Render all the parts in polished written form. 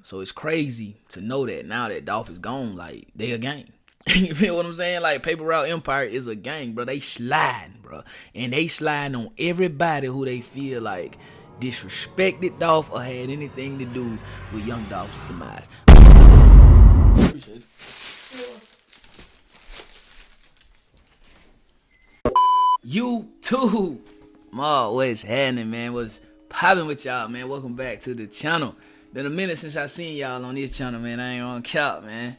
So it's crazy to know that now that Dolph is gone, like, they a gang. You feel what I'm saying? Like, Paper Route Empire is a gang, bro. They sliding, bro. And they sliding on everybody who they feel like disrespected Dolph or had anything to do with young Dolph's demise. Appreciate it. YouTube. What's happening, man? What's popping with y'all, man? Welcome back to the channel. Been a minute since I seen y'all on this channel, man. I ain't on count, man.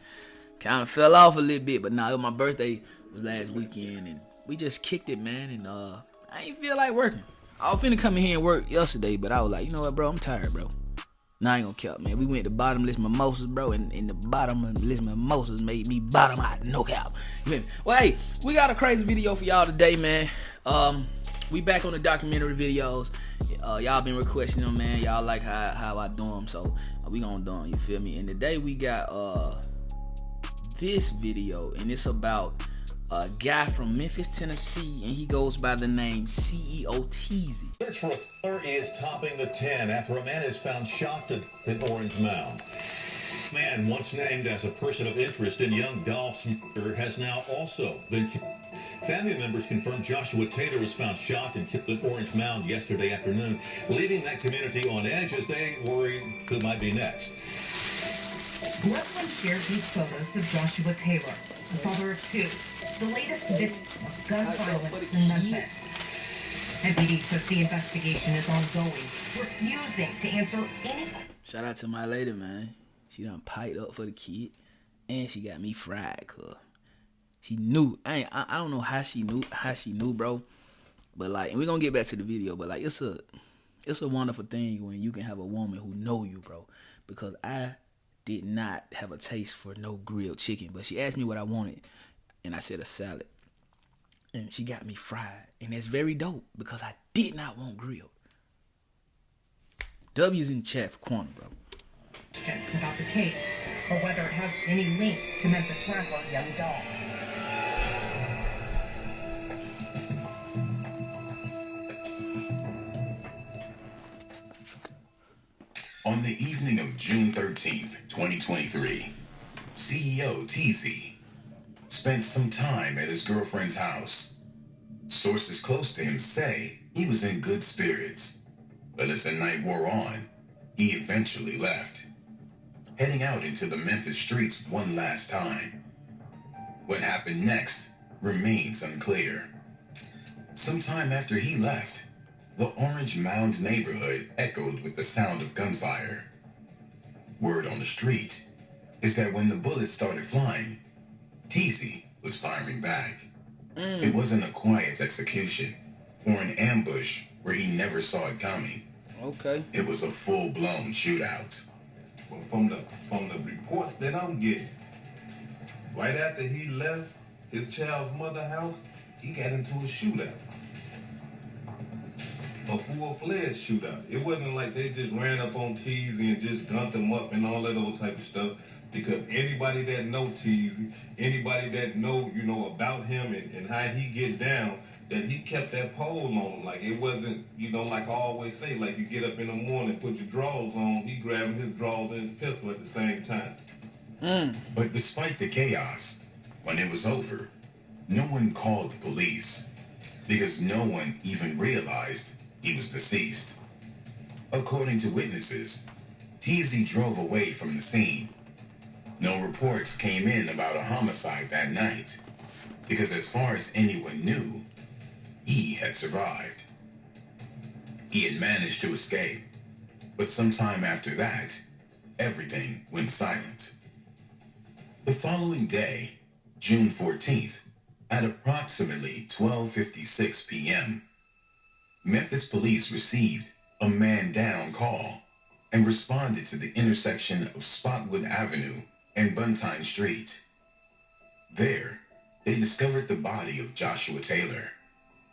Kind of fell off a little bit, but nah, my birthday was last weekend, and we just kicked it, man. And I ain't feel like working. I was finna come in here and work yesterday, but I was like, you know what, bro? I'm tired, bro. Nah, I ain't gonna count, man. We went to bottomless mimosas, bro, and the bottomless mimosas made me bottom out, no cap. Well, hey, we got a crazy video for y'all today, man. We back on the documentary videos. Y'all been requesting them, man. Y'all like how I do them, so we gonna do them, you feel me? And today we got this video, and it's about a guy from Memphis, Tennessee, and he goes by the name CEO Teezy. Search for a killer is topping the 10 after a man is found shot at Orange Mound. Man once named as a person of interest in young Dolph's murder has now also been killed. Family members confirmed Joshua Taylor was found shot and killed at Orange Mound yesterday afternoon, leaving that community on edge as they worry who might be next. Loved ones shared these photos of Joshua Taylor, the father of two, the latest victim of gun violence in Memphis. MPD says the investigation is ongoing, refusing to answer any. Shout out to my lady, man. She done piped up for the kid, and she got me fried, cuz she knew. I don't know how she knew, bro. But like, and we gonna get back to the video, but like, it's a wonderful thing when you can have a woman who know you, bro. Because I did not have a taste for no grilled chicken, but she asked me what I wanted, and I said a salad, and she got me fried, and that's very dope because I did not want grilled. W's in chat for corner, bro. About the case, or whether it has any link to Memphis rapper Young Dolph. On the evening of June 13th, 2023, CEO Teezy spent some time at his girlfriend's house. Sources close to him say he was in good spirits, but as the night wore on, he eventually left, heading out into the Memphis streets one last time. What happened next remains unclear. Sometime after he left, the Orange Mound neighborhood echoed with the sound of gunfire. Word on the street is that when the bullets started flying, Teezy was firing back. It wasn't a quiet execution or an ambush where he never saw it coming. Okay. It was a full-blown shootout. Well, from the reports that I'm getting, right after he left his child's mother's house, he got into a shootout. A full-fledged shootout. It wasn't like they just ran up on Teezy and just gunned him up and all that old type of stuff. Because anybody that know Teezy, anybody that know, about him and how he get down, that he kept that pole on him. Like, it wasn't, like I always say, like, you get up in the morning, put your drawers on, he grabbing his drawers and his pistol at the same time. But despite the chaos, when it was over, no one called the police because no one even realized he was deceased. According to witnesses, Teezy drove away from the scene. No reports came in about a homicide that night because as far as anyone knew, he had survived. He had managed to escape, but sometime after that, everything went silent. The following day, June 14th, at approximately 12:56 p.m., Memphis police received a man-down call and responded to the intersection of Spotwood Avenue and Buntine Street. There, they discovered the body of Joshua Taylor,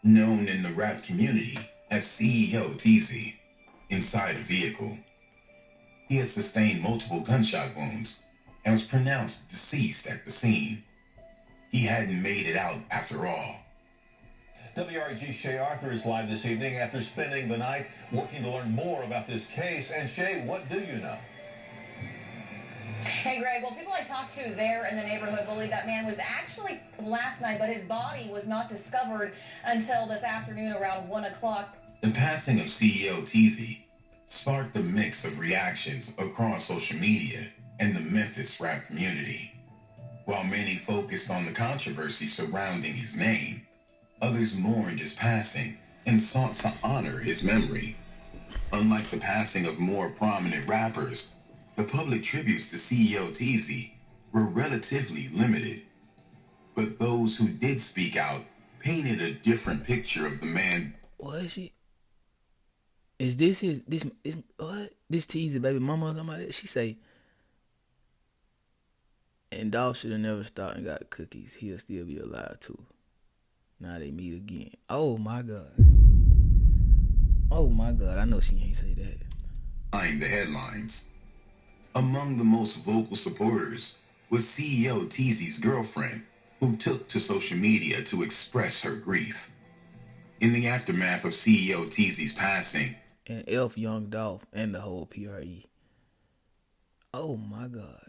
known in the rap community as CEO Teezy, inside a vehicle. He had sustained multiple gunshot wounds and was pronounced deceased at the scene. He hadn't made it out after all. WREG's Shay Arthur is live this evening after spending the night working to learn more about this case. And Shay, what do you know? Hey, Greg, well, people I talked to there in the neighborhood believe that man was actually last night, but his body was not discovered until this afternoon around 1 o'clock. The passing of CEO Teezy sparked a mix of reactions across social media and the Memphis rap community. While many focused on the controversy surrounding his name, others mourned his passing and sought to honor his memory. Unlike the passing of more prominent rappers, the public tributes to CEO Teezy were relatively limited. But those who did speak out painted a different picture of the man. What is she? Is this his what? This Teezy baby mama or something like that? She say, and Dolph should have never stopped and got cookies. He'll still be alive too. Now they meet again. Oh my God. Oh my God. I know she ain't say that. Behind the headlines. Among the most vocal supporters was CEO Teezy's girlfriend, who took to social media to express her grief. In the aftermath of CEO Teezy's passing, And Elf, Young Dolph, and the whole PRE. Oh my God.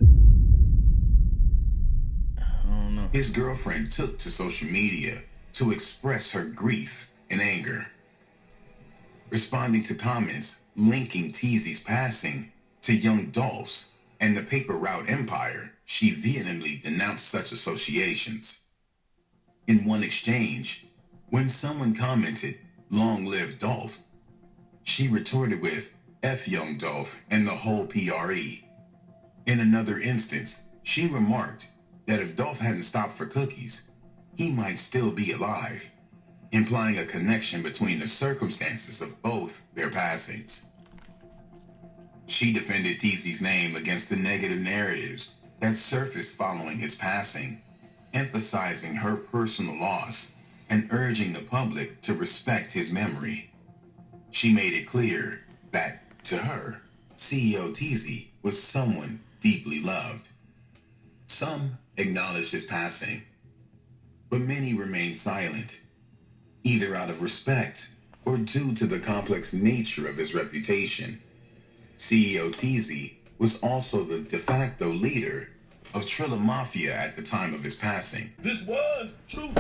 I don't know. his girlfriend took to social media to express her grief and anger. Responding to comments linking Teezy's passing to Young Dolph's and the paper route empire, she vehemently denounced such associations. In one exchange, when someone commented, "Long live Dolph," she retorted with, "F Young Dolph and the whole PRE." In another instance, she remarked that if Dolph hadn't stopped for cookies, he might still be alive, implying a connection between the circumstances of both their passings. She defended Teezy's name against the negative narratives that surfaced following his passing, emphasizing her personal loss and urging the public to respect his memory. She made it clear that, to her, CEO Teezy was someone deeply loved. Some acknowledged his passing, but many remained silent, either out of respect or due to the complex nature of his reputation. CEO Teezy was also the de facto leader of Trill Mafia at the time of his passing. This was truly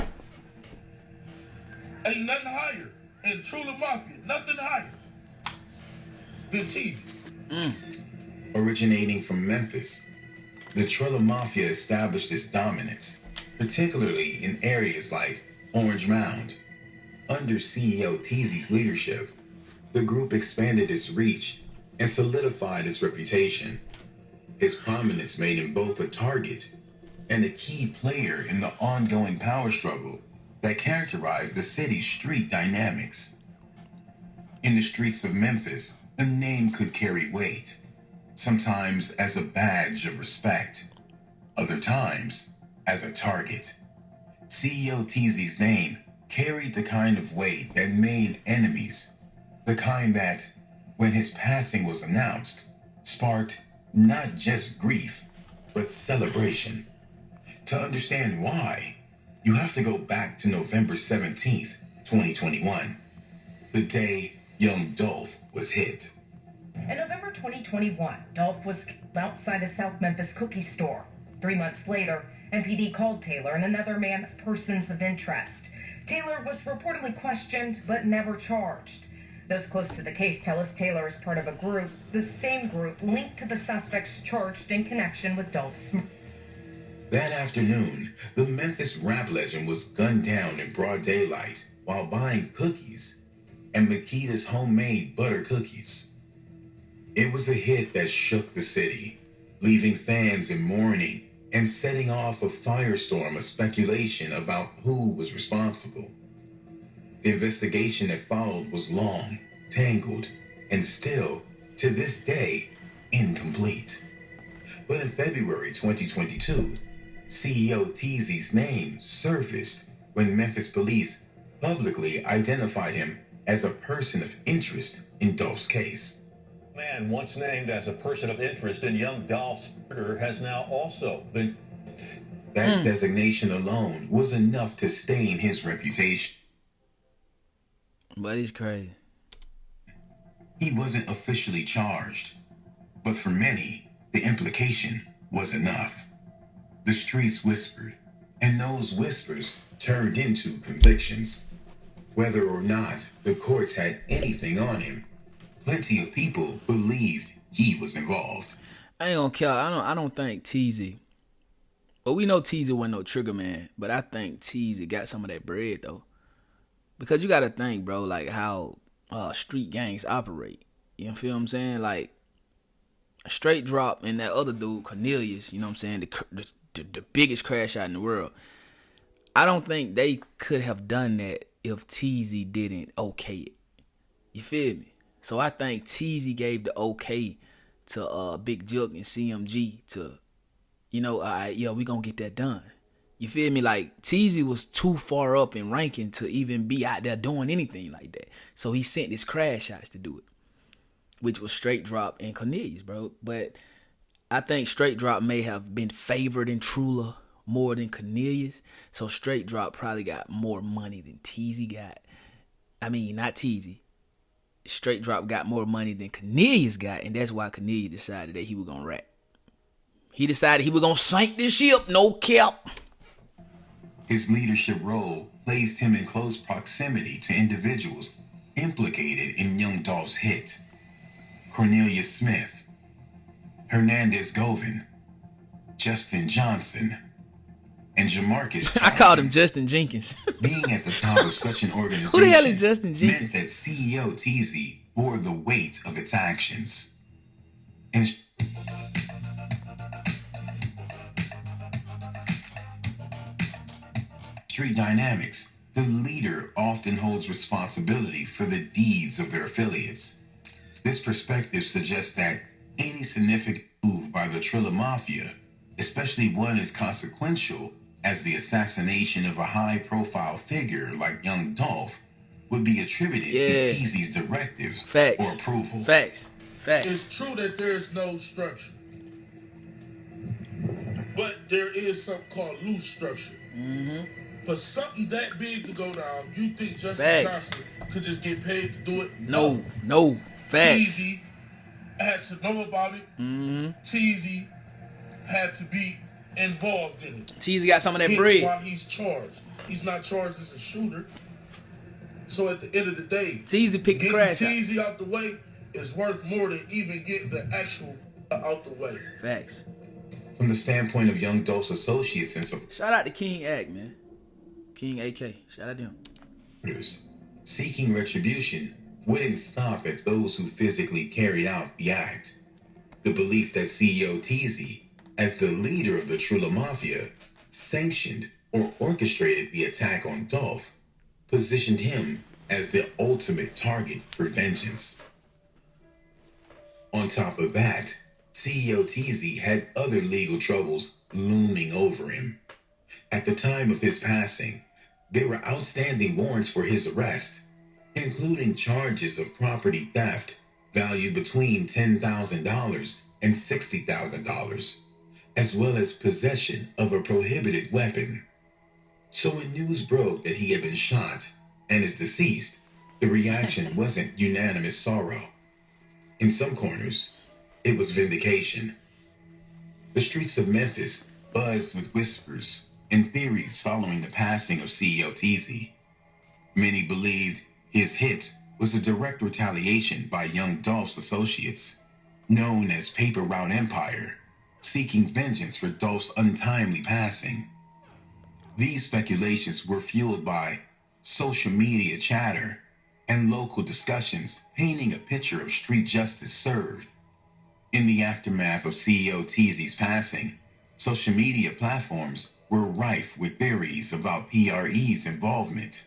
ain't nothing higher, and Trill Mafia, nothing higher than Teezy. Originating from Memphis, the Trill Mafia established its dominance, particularly in areas like Orange Mound. Under CEO Teezy's leadership, the group expanded its reach and solidified its reputation. His prominence made him both a target and a key player in the ongoing power struggle that characterized the city's street dynamics. In the streets of Memphis, a name could carry weight, sometimes as a badge of respect, other times as a target. CEO Teezy's name carried the kind of weight that made enemies, the kind that, when his passing was announced, sparked not just grief, but celebration. To understand why, you have to go back to November 17th, 2021, the day Young Dolph was hit. In November 2021, Dolph was outside a South Memphis cookie store. 3 months later, MPD called Taylor and another man persons of interest. Taylor was reportedly questioned but never charged. Those close to the case tell us Taylor is part of a group, the same group linked to the suspects charged in connection with Dolph's. That afternoon, the Memphis rap legend was gunned down in broad daylight while buying cookies, and Makita's homemade butter cookies. It was a hit that shook the city, leaving fans in mourning and setting off a firestorm of speculation about who was responsible. The investigation that followed was long, tangled, and still, to this day, incomplete. But in February 2022, CEO Teezy's name surfaced when Memphis police publicly identified him as a person of interest in Dolph's case. Man once named as a person of interest in young Dolph's murder has now also been... That designation alone was enough to stain his reputation. But he's crazy. He wasn't officially charged, but for many, the implication was enough. The streets whispered, and those whispers turned into convictions. Whether or not the courts had anything on him, plenty of people believed he was involved. I ain't gonna care. I don't think Teezy. Well, we know Teezy wasn't no trigger man, but I think Teezy got some of that bread though. Because you gotta think, bro, like how street gangs operate. You feel what I'm saying? Like a straight drop and that other dude, Cornelius, you know what I'm saying? The biggest crash out in the world. I don't think they could have done that if Teezy didn't okay it. You feel me? So I think Teezy gave the okay to Big Jook and CMG to, you know, we gonna get that done. You feel me? Like Teezy was too far up in ranking to even be out there doing anything like that. So he sent his crash shots to do it, which was Straight Drop and Cornelius, bro. But I think Straight Drop may have been favored in Trulla more than Cornelius. So Straight Drop probably got more money than Teezy got. I mean, not Teezy. Straight Drop got more money than Cornelius got, and that's why Cornelius decided that he was gonna rap. He decided he was gonna sink this ship, no cap. His leadership role placed him in close proximity to individuals implicated in Young Dolph's hit. Cornelius Smith, Hernandez Govan, Justin Johnson, and Jamarcus Johnson. I called him Justin Jenkins. Being at the top of such an organization Who the hell is Justin Jenkins? meant that CEO Teezy bore the weight of its actions. And street dynamics, the leader often holds responsibility for the deeds of their affiliates. This perspective suggests that any significant move by the Trill Mafia, especially one as consequential as the assassination of a high-profile figure like Young Dolph, would be attributed to Teezy's directive or approval. Facts. It's true that there's no structure, but there is something called loose structure. For something that big to go down, you think Justin Johnson could just get paid to do it? No. Facts. Teezy had to know about it. Teezy had to be involved in it. Teezy got some of that Hence bread. why he's charged. He's not charged as a shooter. So at the end of the day, Teezy picked the crash out. Teezy out the way is worth more than even getting the actual out the way. Facts. From the standpoint of Young Dolph's associates and Shout out to King Act, man. King AK. Shout out to him. supporters, seeking retribution wouldn't stop at those who physically carried out the act. The belief that CEO Teezy, as the leader of the Trill Mafia, sanctioned or orchestrated the attack on Dolph, positioned him as the ultimate target for vengeance. On top of that, CEO Teezy had other legal troubles looming over him. At the time of his passing, there were outstanding warrants for his arrest, including charges of property theft valued between $10,000 and $60,000, as well as possession of a prohibited weapon. So when news broke that he had been shot and is deceased, the reaction wasn't unanimous sorrow. In some corners, it was vindication. The streets of Memphis buzzed with whispers and theories following the passing of CEO Teezy. Many believed his hit was a direct retaliation by Young Dolph's associates, known as Paper Route Empire, seeking vengeance for Dolph's untimely passing. These speculations were fueled by social media chatter and local discussions painting a picture of street justice served. In the aftermath of CEO Teezy's passing, social media platforms were rife with theories about PRE's involvement.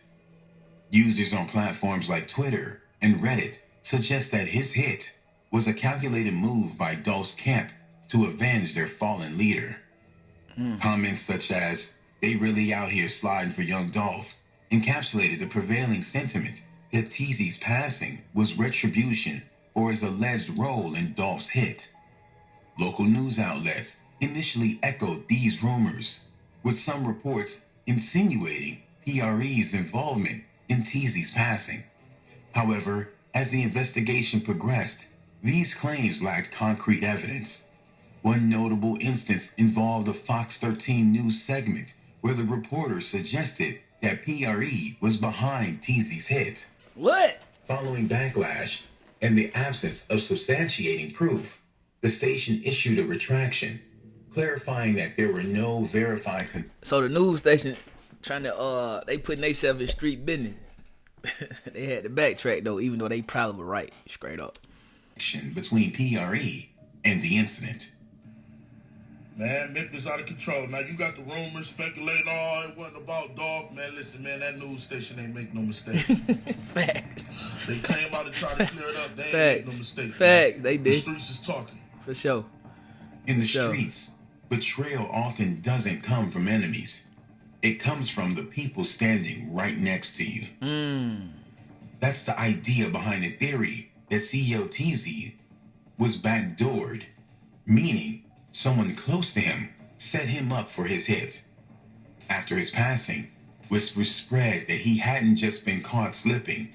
Users on platforms like Twitter and Reddit suggest that his hit was a calculated move by Dolph's camp to avenge their fallen leader. Comments such as, "They really out here sliding for Young Dolph," encapsulated the prevailing sentiment that Teezy's passing was retribution for his alleged role in Dolph's hit. Local news outlets initially echoed these rumors, with some reports insinuating PRE's involvement in Teezy's passing. However, as the investigation progressed, these claims lacked concrete evidence. One notable instance involved a Fox 13 news segment where the reporter suggested that PRE was behind Teezy's hit. What? Following backlash and the absence of substantiating proof, the station issued a retraction, clarifying that there were no verified... So the news station trying to, they putting themselves in street business. They had to backtrack, though, even though they probably were right, straight up. ...between PRE and the incident. Man, Memphis out of control. Now, you got the rumors speculating, it wasn't about Dolph. Man, listen, man, that news station ain't make no mistake. Facts. They came out and tried to clear it up. They ain't make no mistake. Facts, they did. The streets is talking. For sure. In the streets, betrayal often doesn't come from enemies. It comes from the people standing right next to you. That's the idea behind the theory that CEO Teezy was backdoored, meaning someone close to him set him up for his hit. After his passing, whispers spread that he hadn't just been caught slipping,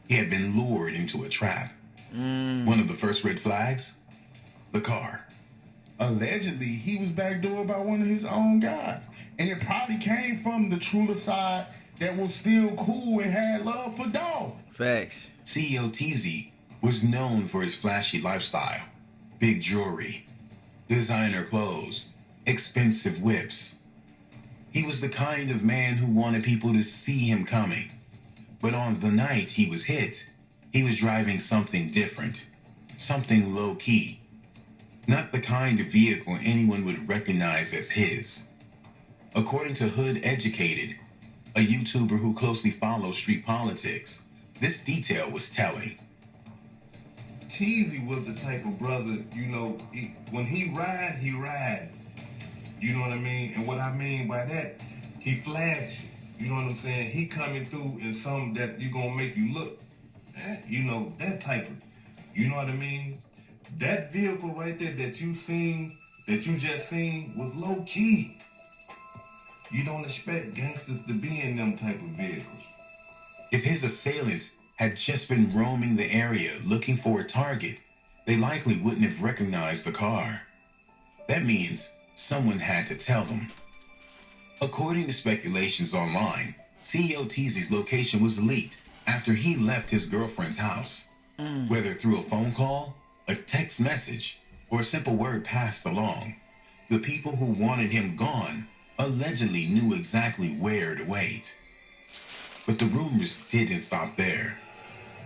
he had been lured into a trap. One of the first red flags? The car. Allegedly, he was backdoored by one of his own guys. And it probably came from the Trill side that was still cool and had love for Dolph. Facts. CEO Teezy was known for his flashy lifestyle, big jewelry, designer clothes, expensive whips. He was the kind of man who wanted people to see him coming. But on the night he was hit, he was driving something different, something low-key. Not the kind of vehicle anyone would recognize as his. According to Hood Educated, a YouTuber who closely follows street politics, this detail was telling. Teezy was the type of brother, when he ride. You know what I mean? And what I mean by that, he flash. You know what I'm saying? He coming through in something that you gonna make you look. That type of, you know what I mean? That vehicle right there that you just seen was low key. You don't expect gangsters to be in them type of vehicles. If his assailants had just been roaming the area looking for a target, they likely wouldn't have recognized the car. That means someone had to tell them. According to speculations online, CEO Teezy's location was leaked after he left his girlfriend's house. Whether through a phone call, a text message, or a simple word passed along, the people who wanted him gone allegedly knew exactly where to wait. But the rumors didn't stop there.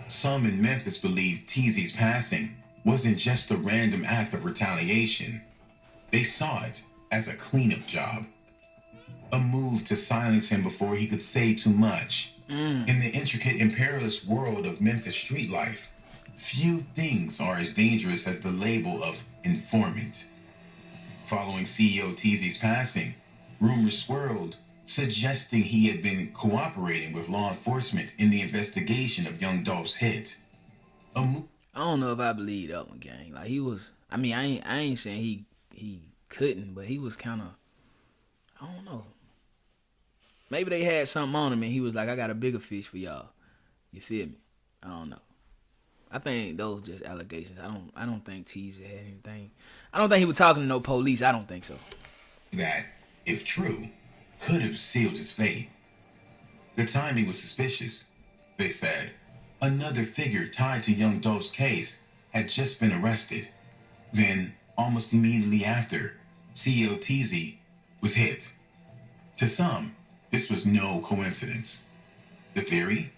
Some in Memphis believed Teezy's passing wasn't just a random act of retaliation. They saw it as a cleanup job. A move to silence him before he could say too much. In the intricate and perilous world of Memphis street life, few things are as dangerous as the label of informant. Following CEO Teezy's passing, rumors swirled, suggesting he had been cooperating with law enforcement in the investigation of young Dolph's hit. I don't know if I believe that one, gang. Like, he was, I ain't saying he couldn't, but he was kind of, I don't know. Maybe they had something on him and he was like, I got a bigger fish for y'all. You feel me? I don't know. I think those just allegations. I don't think Teezy had anything. I don't think he was talking to no police. I don't think so. That, if true, could have sealed his fate. The timing was suspicious, they said. Another figure tied to young Dolph's case had just been arrested. Then, almost immediately after, CEO Teezy was hit. To some, this was no coincidence. The theory?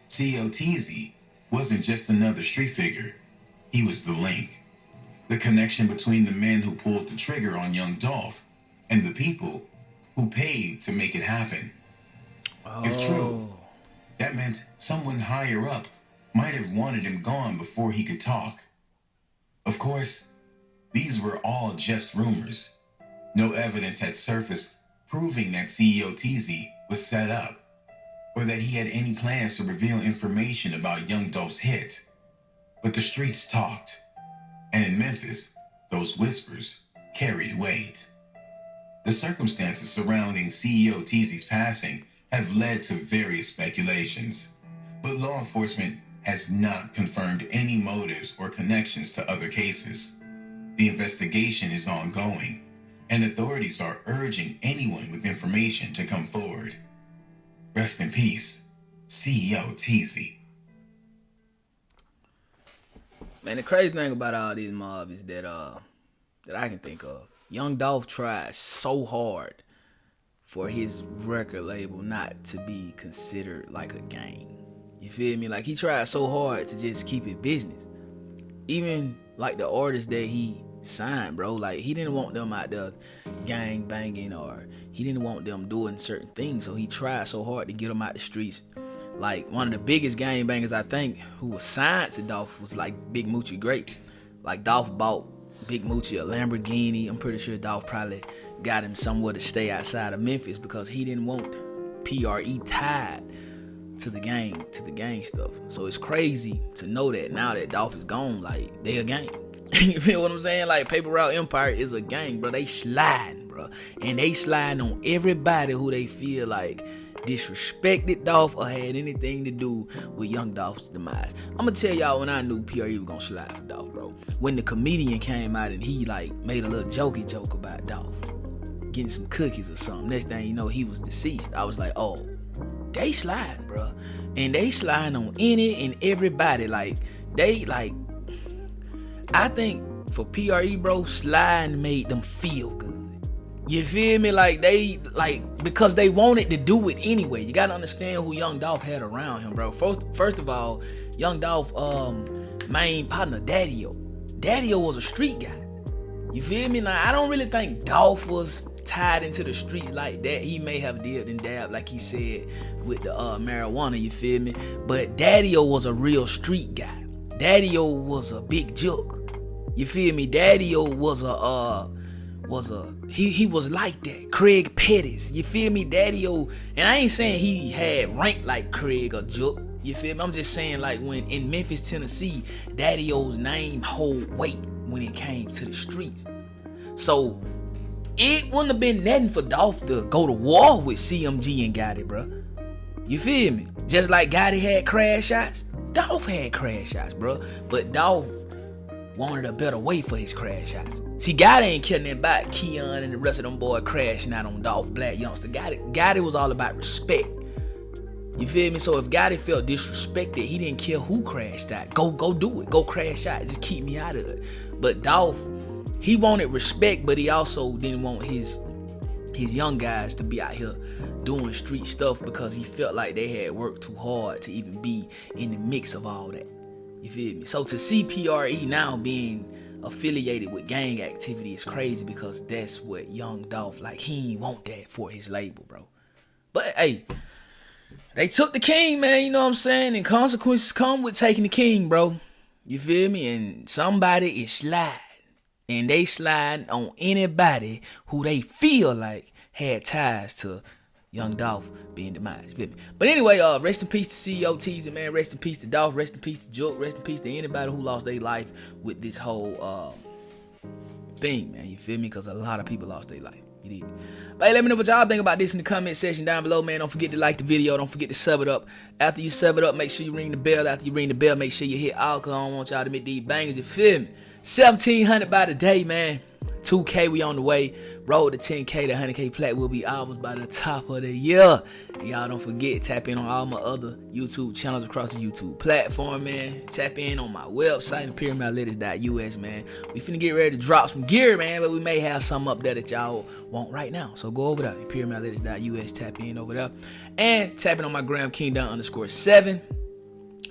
CEO Teezy wasn't just another street figure. He was the link. The connection between the men who pulled the trigger on young Dolph and the people who paid to make it happen. If true, that meant someone higher up might have wanted him gone before he could talk. Of course, these were all just rumors. No evidence had surfaced proving that CEO Teezy was set up, or that he had any plans to reveal information about young Dolph's hit. But the streets talked, and in Memphis, those whispers carried weight. The circumstances surrounding CEO Teezy's passing have led to various speculations, but law enforcement has not confirmed any motives or connections to other cases. The investigation is ongoing, and authorities are urging anyone with information to come forward. Rest in peace, CEO Teezy. Man, the crazy thing about all these mobs is that that I can think of, Young Dolph tried so hard for his record label not to be considered like a gang. You feel me? Like, he tried so hard to just keep it business. Even like the artists that he signed, bro, like, he didn't want them out there gang banging, or he didn't want them doing certain things, so he tried so hard to get them out the streets. Like, one of the biggest gang bangers, I think, who was signed to Dolph was like Big Moochie Grape. Like, Dolph bought Big Moochie a Lamborghini. I'm pretty sure Dolph probably got him somewhere to stay outside of Memphis because he didn't want PRE tied to the gang stuff. So it's crazy to know that now that Dolph is gone, like, they a gang. You feel what I'm saying? Like, Paper Route Empire is a gang, bro. They sliding, bro. And they sliding on everybody who they feel like disrespected Dolph or had anything to do with Young Dolph's demise. I'm gonna tell y'all when I knew PRE was gonna slide for Dolph, bro. When the comedian came out and he like made a little jokey joke about Dolph getting some cookies or something. Next thing you know, he was deceased. I was like, oh, they sliding, bro. And they sliding on any and everybody. Like, they like, I think for PRE, bro, sliding made them feel good. You feel me? Like, they, like, because they wanted to do it anyway. You gotta understand who Young Dolph had around him, bro. First of all, Young Dolph main partner, Daddy-O. Daddy-O was a street guy. You feel me? Now, I don't really think Dolph was tied into the street like that. He may have dipped and dabbed, like he said, with the marijuana, you feel me? But Daddy-O was a real street guy. Daddy-O was a big joke. You feel me? Daddy-O was he was like that. Craig Pettis. You feel me? Daddy-O, and I ain't saying he had rank like Craig or Jook. You feel me? I'm just saying, like, when in Memphis, Tennessee, Daddy-O's name hold weight when it came to the streets. So it wouldn't have been nothing for Dolph to go to war with CMG and Gotti, bro. You feel me? Just like Gotti had crash shots, Dolph had crash shots, bro. But Dolph wanted a better way for his crash shots. See, Gotti ain't killing that about Keon and the rest of them boys crashing out on Dolph, Black Youngster. Gotti was all about respect. You feel me? So if Gotti felt disrespected, he didn't care who crashed out. Go do it. Go crash out. Just keep me out of it. But Dolph, he wanted respect, but he also didn't want his young guys to be out here doing street stuff because he felt like they had worked too hard to even be in the mix of all that. You feel me? So to see PRE now being affiliated with gang activity is crazy because that's what Young Dolph, like, he ain't want that for his label, bro. But hey, they took the king, man, you know what I'm saying? And consequences come with taking the king, bro. You feel me? And somebody is sliding. And they slide on anybody who they feel like had ties to Young Dolph being demised. You feel me? But anyway, rest in peace to CEO Teezy, man. Rest in peace to Dolph. Rest in peace to Joke. Rest in peace to anybody who lost their life with this whole thing, man. You feel me? Because a lot of people lost their life. You did. But hey, let me know what y'all think about this in the comment section down below, man. Don't forget to like the video. Don't forget to sub it up. After you sub it up, make sure you ring the bell. After you ring the bell, make sure you hit all, because I don't want y'all to miss these bangers. You feel me? 1,700 by the day, man. 2K, we on the way. Road to 10K, the 100K plat will be ours by the top of the year. And y'all don't forget, tap in on all my other YouTube channels across the YouTube platform, man. Tap in on my website, ImperiumAthletics.us, man. We finna get ready to drop some gear, man, but we may have some up there that y'all want right now. So go over there, ImperiumAthletics.us, tap in over there. And tap in on my gram, Kingdom_7.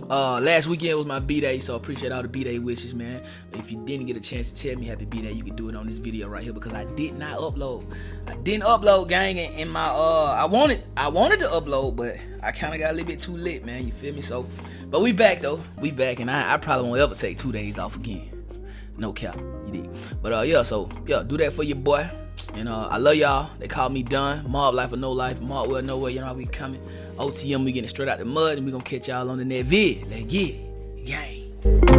Last weekend was my B-Day, so appreciate all the B-Day wishes, man. If you didn't get a chance to tell me happy B-Day, you can do it on this video right here, because I did not upload. I didn't upload, gang, in my I wanted to upload, but I kind of got a little bit too lit, man. You feel me? So, but we back though. We back, and I probably won't ever take 2 days off again. No cap, you did. But yeah, so yeah, do that for your boy. And I love y'all. They call me Dunn. Mob life or no life. Mob well nowhere. You know how we coming. OTM, we getting straight out the mud, and we gonna catch y'all on the net vid. Let's get it. Gang.